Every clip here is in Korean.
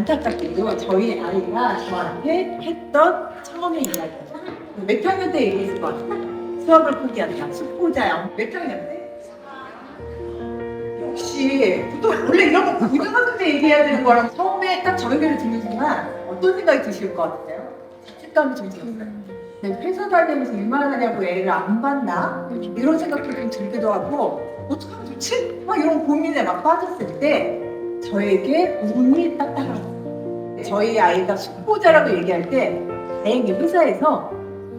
안타깝게도 저희 아이가 저한테 했던 처음의 이야기. 몇 학년 때 얘기했을 것 같아요. 수학을 포기한다. 수포자야. 몇 학년 때? 역시 또 원래 이런 거 고등학교 때 얘기해야 되는 거랑 처음에 딱 저 얘기를 듣는 순간 어떤 생각이 드실 것 같아요? 자책감이 좀 들었어요. 회사 다니면서 일만 하냐고 애를 안 봤나? 이런 생각도 좀 들기도 하고 어떡하면 좋지? 막 이런 고민에 막 빠졌을 때 저에게 운이 딱 따라왔어요. 저희 아이가 수포자라고 얘기할 때 다행히 회사에서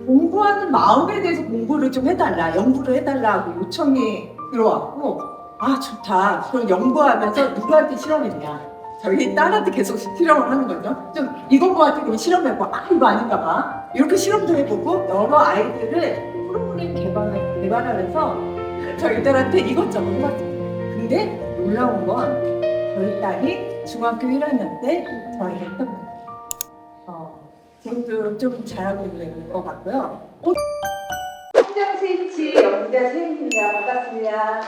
공부하는 마음에 대해서 공부를 좀 해달라, 연구를 해달라고 요청이 들어왔고 아 좋다. 그럼 연구하면서 누구한테 실험했냐? 저희 딸한테 계속 실험을 하는 거죠. 좀 이것 같은 거 실험해보고 아 이거 아닌가 봐. 이렇게 실험도 해보고 여러 아이들을 프로그램 개발하면서 저희 딸한테 이것저것 해봤습니다. 근데 놀라운 건 저희 딸이 중학교 1학년 때 저에게 했던 거예요. 지금도 좀 잘하고 있는 것 같고요. 성장 스위치 연구자 최인입니다. 반갑습니다.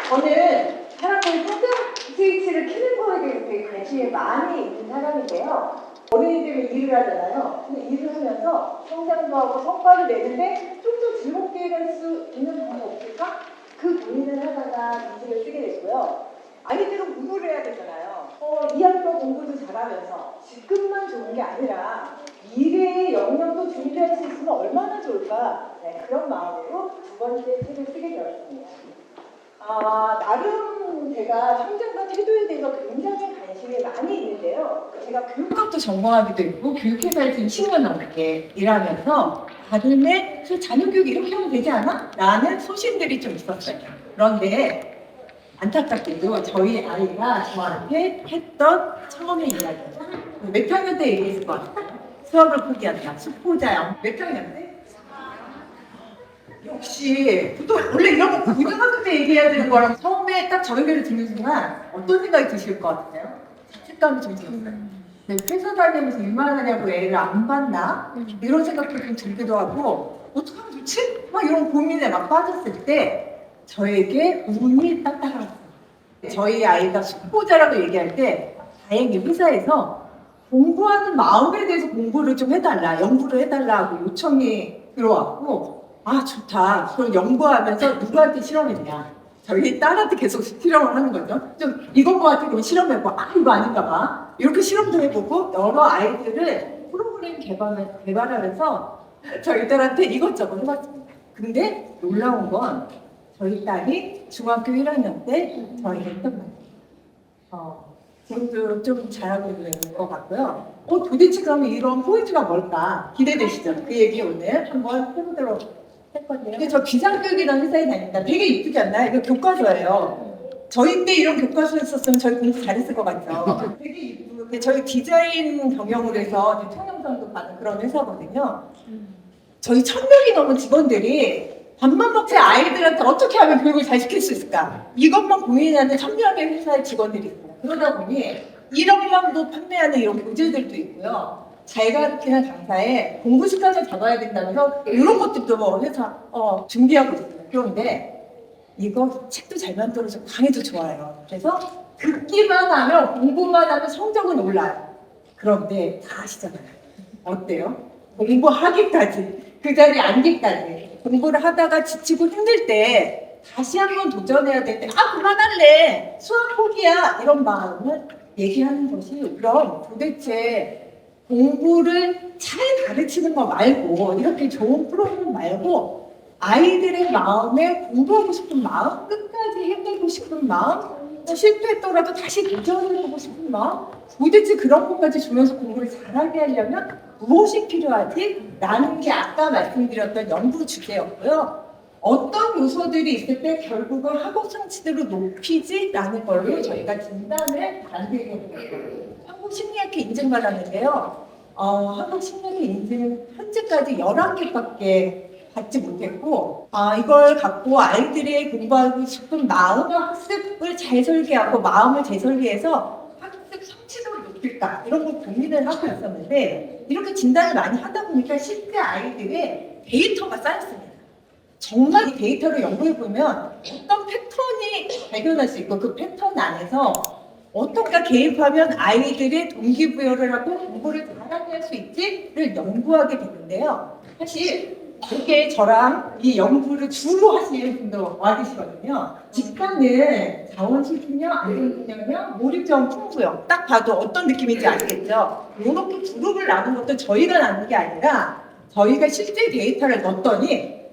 저는 사람들이 성장 스위치를 켜는 거에 대해서 되게 관심이 많이 있는 사람인데요. 어린이들이 일을 하잖아요. 근데 일을 하면서 성장도 하고 성과를 내는데 좀 더 즐겁게 할 수 있는 방법이 없을까? 그 고민을 하다가 이직을 쓰게 됐고요. 아이들은 공부를 해야 되잖아요. 2학년 공부도 잘하면서 지금만 좋은 게 아니라 미래의 영역도 준비할 수 있으면 얼마나 좋을까? 네, 그런 마음으로 두 번째 책을 쓰게 되었습니다. 나름 제가 성장과 태도에 대해서 굉장히 관심이 많이 있는데요. 제가 교육학도 전공하기도 했고 교육회사에서 20년 넘게 일하면서 나름의 자녀교육 이렇게 하면 되지 않아? 라는 소신들이 좀 있었어요. 그런데 안타깝게도 저희 아이가 저한테 했던 처음의 이야기. 몇 학년 때 얘기했을 것 같아요. 수학을 포기한다. 수포자야. 몇 학년 때? 역시 또 원래 이런 거 고등학교 때 얘기해야 되는 거랑 처음에 딱 저 얘기를 듣는 순간 어떤 생각이 드실 것 같아요? 자책감이 좀 들었어요. 회사 다니면서 일만 하냐고 애를 안 봤나? 이런 생각도 좀 들기도 하고 어떡하면 좋지? 막 이런 고민에 막 빠졌을 때 저에게 운이 딱 따라왔어요. 저희 아이가 수포자라고 얘기할 때 다행히 회사에서 공부하는 마음에 대해서 공부를 좀 해달라, 연구를 해달라고 요청이 들어왔고 아 좋다. 그럼 연구하면서 누구한테 실험했냐? 저희 딸한테 계속 실험을 하는 거죠. 좀 이것 같은 거 실험해보고 아 이거 아닌가 봐. 이렇게 실험도 해보고 여러 아이들을 프로그램 개발하면서 저희 딸한테 이것저것 해봤습니다. 근데 놀라운 건 저희 딸이 중학교 1학년 때 저에게 했던 거예요. 지금도 좀 잘하고 있는 것 같고요. 도대체 그러면 이런 포인트가 뭘까? 기대되시죠? 그 얘기 오늘 한번 해보도록 할 건데요. 근데 저 비상교육이라는 회사에 다닙니다. 되게 이쁘지 않나요? 이거 교과서예요. 저희 때 이런 교과서 있었으면 저희 공부 잘했을 것 같죠? 되게 이쁘고 저희 디자인 경영을 해서 대통령상도 받은 그런 회사거든요. 저희 1,000명이 넘은 직원들이 밥만 먹지 아이들한테 어떻게 하면 교육을 잘 시킬 수 있을까? 이것만 고민하는 1,000명의 회사의 직원들이 있습니다. 그러다 보니 1억만도 판매하는 이런 교재들도 있고요. 잘 가르치는 강사에 공부 습관을 잡아야 된다면서 이런 것들도 뭐 회사 준비하고 있습니다. 그런데 이거 책도 잘 만들어서 강의도 좋아요. 그래서 듣기만 하면 공부만 하면 성적은 올라요. 그런데 다 아시잖아요. 어때요? 공부하기까지 그 자리에 앉기까지 공부를 하다가 지치고 힘들 때 다시 한번 도전해야 될 때 그만할래 수학 포기야 이런 마음을 얘기하는 것이 그럼 도대체 공부를 잘 가르치는 거 말고 이렇게 좋은 프로그램 말고 아이들의 마음에 공부하고 싶은 마음 끝까지 해내고 싶은 마음 실패했더라도 다시 도전해보고 싶은 마음 도대체 그런 것까지 주면서 공부를 잘하게 하려면 무엇이 필요하지? 라는 게 아까 말씀드렸던 연구 주제였고요. 어떤 요소들이 있을 때 결국은 학업 성취도를 높이지? 라는 걸로 저희가 진단을 만들게 됐어요. 한국심리학회 인증받았는데요. 한국심리학회 인증은 현재까지 11개밖에 받지 못했고 이걸 갖고 아이들이 공부하고 싶은 마음과 학습을 잘 설계하고 마음을 재설계해서 학습 성취도를 높일까 이런 걸 고민을 하고 있었는데 이렇게 진단을 많이 하다 보니까 실제 아이들의 데이터가 쌓였습니다. 정말 이 데이터를 연구해보면 어떤 패턴이 발견할 수 있고 그 패턴 안에서 어떻게 개입하면 아이들의 동기부여를 하고 공부를 잘하게 할 수 있지를 연구하게 되는데요. 사실 이게 저랑 이 연구를 주로 하시는 분도 와계시거든요. 집단은 자원실균형, 안전균형형, 몰입형, 풍부형 딱 봐도 어떤 느낌인지 아시겠죠? 이렇게 그룹을 나눈 것도 저희가 나눈 게 아니라 저희가 실제 데이터를 넣었더니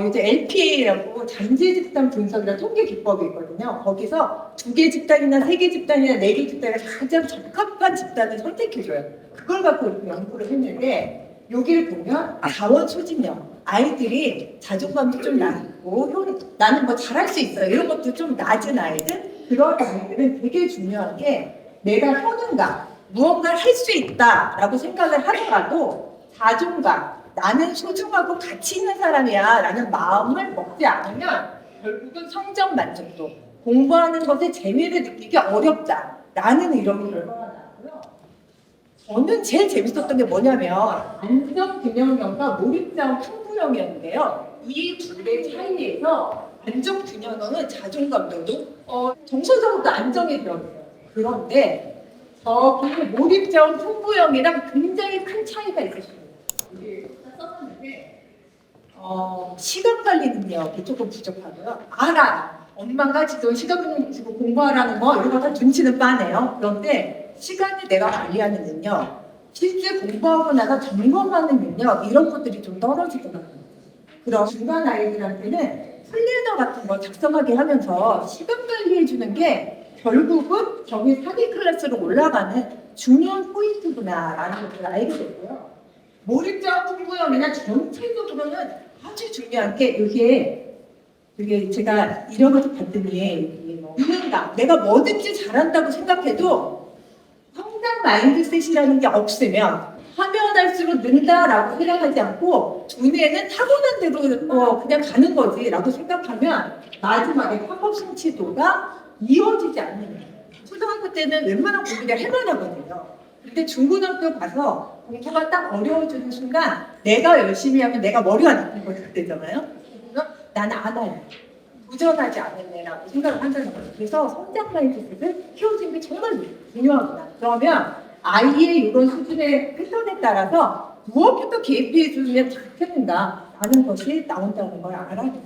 요새 LPA라고 잠재 집단 분석이라는 통계 기법이 있거든요. 거기서 2개 집단이나 3개 집단이나 4개 집단에 가장 적합한 집단을 선택해줘요. 그걸 갖고 이렇게 연구를 했는데 여기를 보면 자원 소진형 아이들이 자존감도 좀 낮고 나는 뭐 잘할 수 있어요 이런 것도 좀 낮은 아이들 그런 아이들은 되게 중요한 게 내가 효능감 무언가를 할 수 있다라고 생각을 하더라도 자존감 나는 소중하고 가치 있는 사람이야 라는 마음을 먹지 않으면 결국은 성적 만족도 공부하는 것에 재미를 느끼기 어렵다 라는 이런 결과가 나왔고요. 저는 제일 재밌었던 게 뭐냐면 안정균형형과 몰입형 풍부형이었는데요. 이 둘의 차이에서 안정균형형은 자존감도 정서적으로 안정이 되었어요. 그런데 저기 몰입형 풍부형이랑 굉장히 큰 차이가 있었습니다. 썼는데 시간 관리 능력이 조금 부족하고요. 알아. 엄마가 지금 시간 주고 공부하라는 거 이런 거 다 눈치는 빠네요. 그런데 시간을 내가 관리하는 능력, 실제 공부하고 나서 점검하는 능력 이런 것들이 좀 떨어지더라고요. 그럼 중간 아이들한테는 플래너 같은 거 작성하게 하면서 시간 관리해 주는 게 결국은 저기 사기 클래스로 올라가는 중요한 포인트구나라는 것을 알게 됐고요. 몰입형 풍부형이나 전체적으로는 아주 중요한 게 이게 제가 이런 것도 봤더니 유능감 내가 뭐든지 잘한다고 생각해도 성장 마인드셋이라는 게 없으면 하면 할수록 는다라고 생각하지 않고 두뇌는 타고난 대로 그냥 가는 거지라고 생각하면 마지막에 학업 성취도가 이어지지 않는 거예요. 초등학교 때는 웬만한 공부를 해만하거든요. 근데 중고등학교 가서 공부가 딱 어려워지는 순간 내가 열심히 하면 내가 머리가 나쁜 거 그때잖아요. 그래서 나는 안 할래. 도전하지 않을래라고 생각을 한다는 거예요. 그래서 성장 마인드셋을 키워주는 게 정말 중요하구나. 그러면 아이의 이런 수준의 패턴에 따라서 무엇부터 개입해 주면 좋겠는가라는 것이 나온다는 걸 알아야 돼요.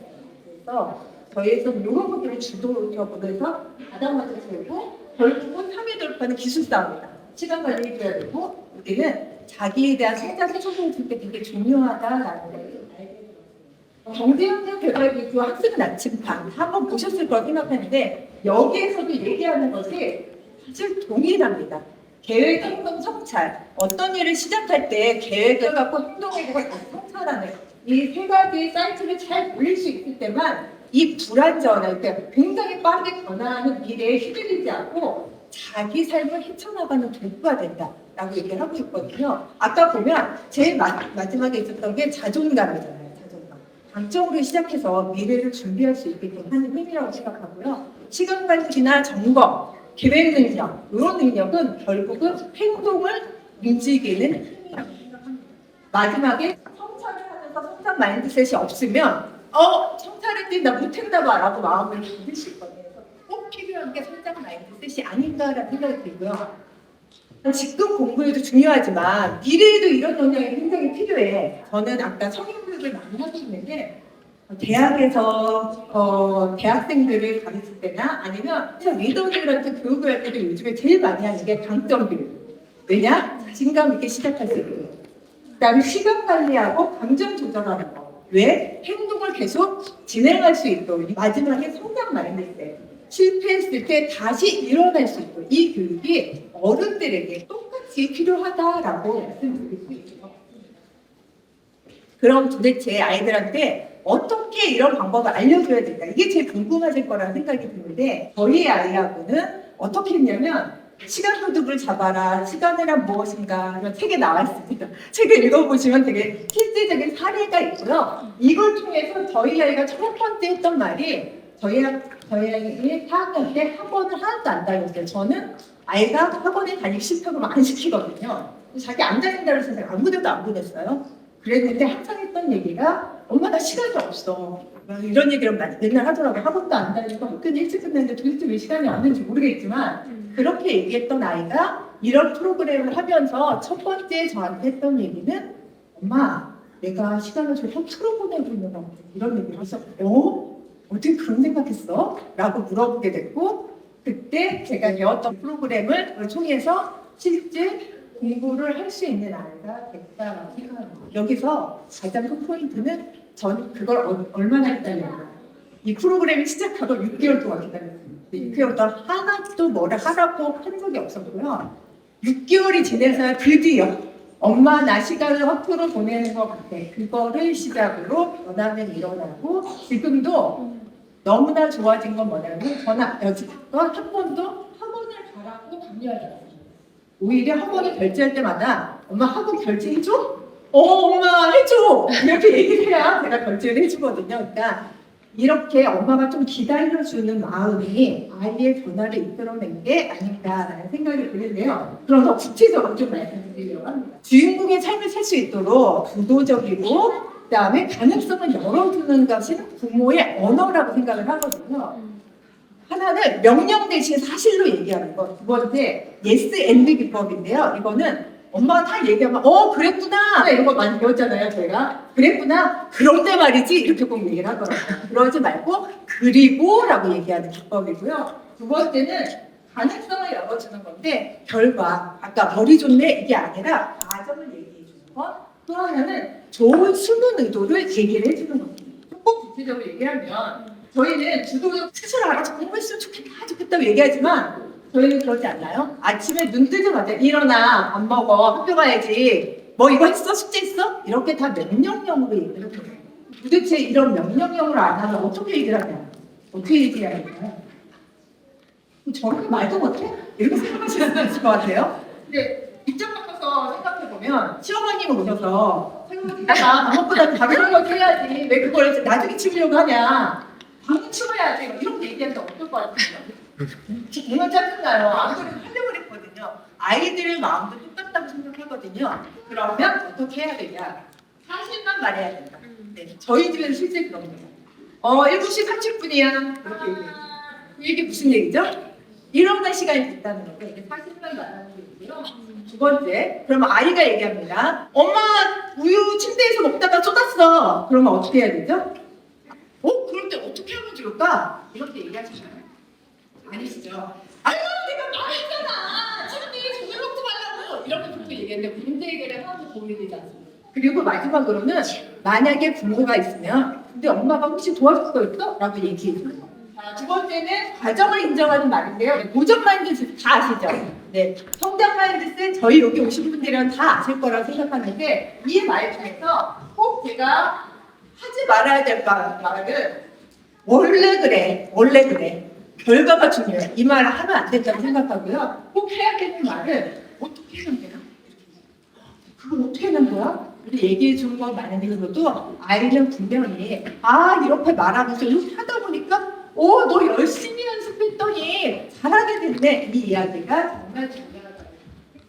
그래서 저희에서는 이런 것들을 주도적으로 해서 가장 먼저 세우고 결국은 3위 돌파는 기술 싸움이다. 시간 관리해줘야 되고 우리는 자기에 대한 성장을 초등학교 때 되게 중요하다라는 걸 알게 되었습니다. 경제협력 개발기구 학습 나침반 한번 보셨을 거라 생각하는데 여기에서도 얘기하는 것이 사실 동일합니다. 계획, 행동, 성찰 어떤 일을 시작할 때 계획을 갖고 행동해보고 다시 성찰하는 이 세 가지 사이클을 잘 돌릴 수 있을 때만 이 불안전한 그러니까 굉장히 빠르게 변화하는 미래에 휘둘리지 않고 자기 삶을 헤쳐나가는 도구가 된다라고 얘기를 하고 있거든요. 아까 보면 제일 마지막에 있었던 게 자존감이잖아요. 자존감. 강점으로 시작해서 미래를 준비할 수 있게끔 하는 힘이라고 생각하고요. 시간 관리나 점검, 계획 능력 이런 능력은 결국은 행동을 움직이는 힘이라고 생각합니다. 마지막에 성찰을 하면서 성장 마인드셋이 없으면 성찰했더니 나 못했나 봐라고 마음을 받을 수 있거든요. 꼭 필요한 게 성장 마인드셋이 아닌가라는 생각이 들고요. 지금 공부에도 중요하지만 미래에도 이런 역량이 굉장히 필요해. 저는 아까 성인교육을 많이 하고 있는데 대학에서 대학생들을 가르칠 때나 아니면 리더들한테 교육을 할 때도 요즘에 제일 많이 하는 게 강점 교육. 왜냐? 자신감 있게 시작할 수 있고 그다음에 시간 관리하고 감정 조절하는 거. 왜? 행동을 계속 진행할 수 있도록 마지막에 성장 마인드셋 실패했을 때 다시 일어날 수 있도록 이 교육이 어른들에게 똑같이 필요하다라고 말씀드릴 수 있을 것 같습니다. 그럼 도대체 아이들한테 어떻게 이런 방법을 알려줘야 될까? 이게 제일 궁금하실 거라는 생각이 드는데 저희 아이하고는 어떻게 했냐면 시간 도둑을 잡아라. 시간이란 무엇인가? 이런 책에 나와 있습니다. 책을 읽어보시면 되게 실제적인 사례가 있고요. 이걸 통해서 저희 아이가 첫 번째 했던 말이 저희 아이가 4학년 때 학원을 하나도 안 다녔어요. 저는 아이가 학원에 다니기 싫다고 안 시키거든요. 자기 안 다닌다고 해서 아무 데도 안 보냈어요. 그랬는데 항상 했던 얘기가 엄마 나 시간이 없어. 막 이런 얘기를 맨날 하더라고. 학원도 안 다니고 학교는 일찍 끝냈는데 도대체 왜 시간이 없는지 모르겠지만 그렇게 얘기했던 아이가 이런 프로그램을 하면서 첫 번째 저한테 했던 얘기는 엄마 내가 시간을 좀 허투루 보내고 있는 것 같아. 이런 얘기를 해서 어떻게 그런 생각했어? 라고 물어보게 됐고 그때 제가 배웠던 프로그램을 통해서 실제 공부를 할 수 있는 아이가 됐다라고 생각합니다. 여기서 가장 큰 포인트는 전 그걸 얼마나 기다렸나. 이 프로그램이 시작하고 6개월 동안 기다렸습니다. 6개월 동안 하나도 뭐를 하라고 한 적이 없었고요. 6개월이 지나서 드디어 엄마 나 시간을 허투루 보내는 것 같아. 그거를 시작으로 변화는 일어나고 지금도 너무나 좋아진 건 뭐냐면 저는 여지껏 한 번도 학원을 가라고 강요하지 않았어요. 오히려 학원을 결제할 때마다 엄마 학원 결제해줘? 엄마 해줘! 이렇게 얘기를 해야 제가 결제를 해주거든요. 그러니까 이렇게 엄마가 좀 기다려주는 마음이 아이의 변화를 이끌어낸 게 아닌가라는 생각이 드는데요. 그럼 더 구체적으로 좀 말씀드리려고 합니다. 주인공의 삶을 살 수 있도록 주도적이고 그다음에 가능성을 열어주는 것이 부모의 언어라고 생각을 하거든요. 하나는 명령 대신 사실로 얘기하는 것. 두 번째, yes and 기법인데요. 이거는 엄마가 다 얘기하면 그랬구나 이런 거 많이 배웠잖아요. 저희가 그랬구나 그런데 말이지 이렇게 꼭 얘기를 하더라고요. 그러지 말고 그리고 라고 얘기하는 기법이고요. 두 번째는 가능성을 열어주는 건데 결과 아까 머리 좋네 이게 아니라 과정을 얘기해 주는 것. 또 하나는 좋은 숨은 의도를 얘기를 해주는 겁니다. 조금 구체적으로 얘기하면 저희는 주도적 스스로 알아서 공부했으면 좋겠다고 얘기하지만 저희는 그러지 않나요? 아침에 눈 뜨자마자 일어나 밥 먹어 학교 가야지 뭐 이거 했어? 숙제 했어? 이렇게 다 명령형으로 얘기를 해요. 도대체 이런 명령형으로 안 하면 어떻게 얘기를 하냐? 어떻게 얘기해야 되나요? 저렇게 말도 못해? 이렇게 생각하시는 것 같아요. 근데 입장 바꿔서 생각해보면 시어머님이 오셔서 내가 밥 먹고 나면 다른 걸 해야지 왜 그걸 나중에 치우려고 하냐 방금 치워야지 이렇게 얘기하면 어떨 것 같아요? 정말 짜증나요. 아무리 하려고 그랬거든요. 아이들의 마음도 똑같다고 생각하거든요. 그러면 어떻게 해야 되냐? 사실만 말해야 된다. 네, 저희 집에는 실제 그런 거예요. 7시 30분이야. 이렇게 얘기해요. 이게 무슨 얘기죠? 일어날 시간이 됐다는 거고 이게 사실만 말하는 얘기고요. 두 번째, 그러면 아이가 얘기합니다. 엄마 우유 침대에서 먹다가 쏟았어. 그러면 어떻게 해야 되죠? 그럴 때 어떻게 하면 좋을까? 이렇게 얘기하시나요? 아니시죠? 아유 내가 말했잖아. 침대에 조개 먹지 말라고. 이렇게 그렇게 얘기했는데 문제 해결에 하나도 도움이 되지 않습니다. 그리고 마지막으로는 만약에 부모가 있으면 근데 엄마가 혹시 도와줄 거 있어? 라고 얘기해 줘요. 두 번째는 과정을 인정하는 말인데요. 고전 마인드셋 다 아시죠? 네. 성장 마인드셋 저희 여기 오신 분들은 다 아실 거라고 생각하는데 이 말 중에서 꼭 제가 하지 말아야 될 말은 원래 그래. 결과가 중요해. 이 말을 하면 안 된다고 생각하고요. 꼭 해야 되는 말은 어떻게 하면 되나? 그걸 어떻게 하는 거야? 이렇게 얘기해 주는 건 많은데 그것도 아이는 분명히 이렇게 말하면서 이렇게 하다 보니까 너 열심히 연습했더니 잘하게 됐네. 이 이야기가 정말 중요하다.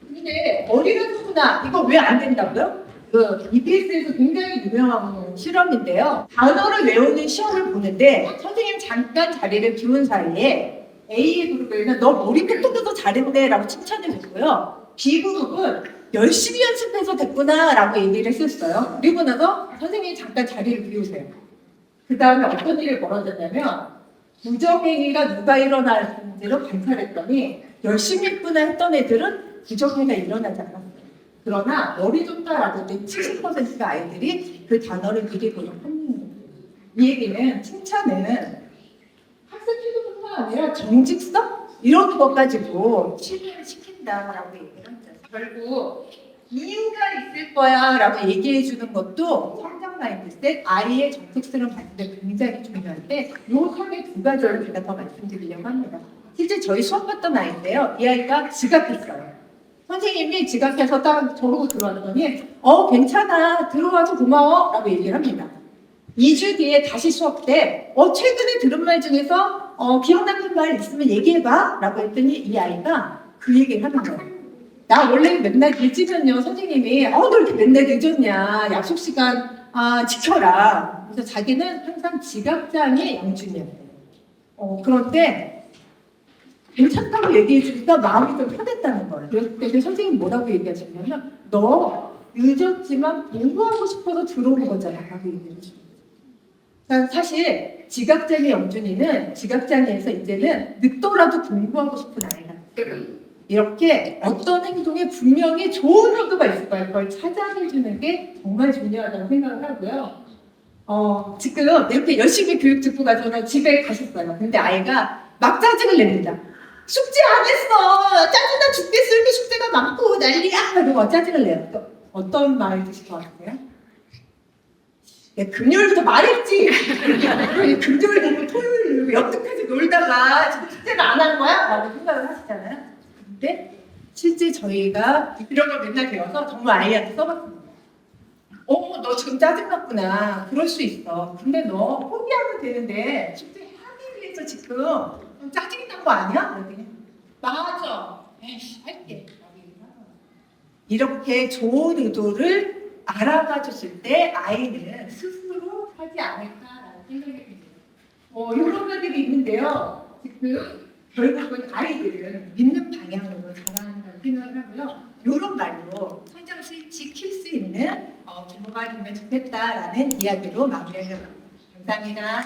근데 어린이구나 이거 왜 안 된다고요? EBS에서 굉장히 유명한 실험인데요. 단어를 외우는 시험을 보는데 선생님 잠깐 자리를 비운 사이에 A 그룹에는 너 머리 톡톡해서 잘했네 라고 칭찬해 줬고요. B 그룹은 열심히 연습해서 됐구나 라고 얘기를 했었어요. 그리고 나서 선생님이 잠깐 자리를 비우세요. 그 다음에 어떤 일이 벌어졌냐면 부정행위가 누가 일어나는지를 관찰했더니 열심히 했구나 했던 애들은 부정행위가 일어나지 않았어요. 그러나 머리 좋다라고 했더니 70%가 아이들이 그 단어를 미리 보는 거예요. 이 얘기는 칭찬은 학습 필요뿐만 아니라 정직성 이런 것 가지고 신뢰를 시킨다라고 얘기를 합니다. 결국 이유가 있을 거야라고 얘기해 주는 것도 성장 마인드셋 아이의 정직성을 받는데 굉장히 중요한데 이 선의 두 가지를 제가 더 말씀드리려고 합니다. 실제 저희 수업 받던 아이인데요. 이 아이가 지각했어요. 선생님이 지각해서 딱 저러고 들어왔더니 괜찮아 들어와서 고마워 라고 얘기를 합니다. 2주 뒤에 다시 수업 때 최근에 들은 말 중에서 기억나는 말 있으면 얘기해봐 라고 했더니 이 아이가 그 얘기를 하는 거예요. 나 원래 맨날 늦으면요 선생님이 너 이렇게 맨날 늦었냐 약속 시간 지켜라. 그래서 자기는 항상 지각장애 영준이었대요. 그런데 괜찮다고 얘기해 주니까 마음이 좀 편했다는 거예요. 그럴 때 선생님이 뭐라고 얘기하시냐면 너 늦었지만 공부하고 싶어서 들어온 거잖아. 라고 얘기해 주시는 거예요. 그러니까 사실 지각장애 영준이는 지각장애에서 이제는 늦더라도 공부하고 싶은 아이가 이렇게 어떤 행동에 분명히 좋은 의도가 있을 거예요. 그걸 찾아내주는 게 정말 중요하다고 생각을 하고요. 지금 이렇게 열심히 교육 듣고 가서 집에 가셨어요. 근데 아이가 막 짜증을 냅니다. 숙제 안 했어. 짜증나 죽겠어. 이렇게 숙제가 많고 난리야. 그러고 짜증을 내요. 또 어떤 말을 드실 것 같아요? 금요일부터 말했지. 금요일 되고 토요일 여태까지 놀다가 지금 숙제를 안 한 거야? 라고 생각을 하시잖아요. 근데 실제 저희가 이런 걸 맨날 배워서 정말 아이한테 써봤습니다. 너 지금 짜증났구나. 그럴 수 있어. 근데 너 포기하면 되는데 숙제 하기 위해서 지금 좀 짜증이 난 거 아니야? 그랬더니 맞아. 에이씨, 할게. 이렇게 좋은 의도를 알아봐 줬을 때 아이는 스스로 하지 않을까라는 생각이 듭니다. 이런 것들이 있는데요. 지금 결국은 아이들은 믿는 방향으로 자라는다고 생각을 하고요. 이런 말로 성장을 지킬 수 있는 부모가 되면 좋겠다라는 이야기로 마무리하려고 합니다. 감사합니다.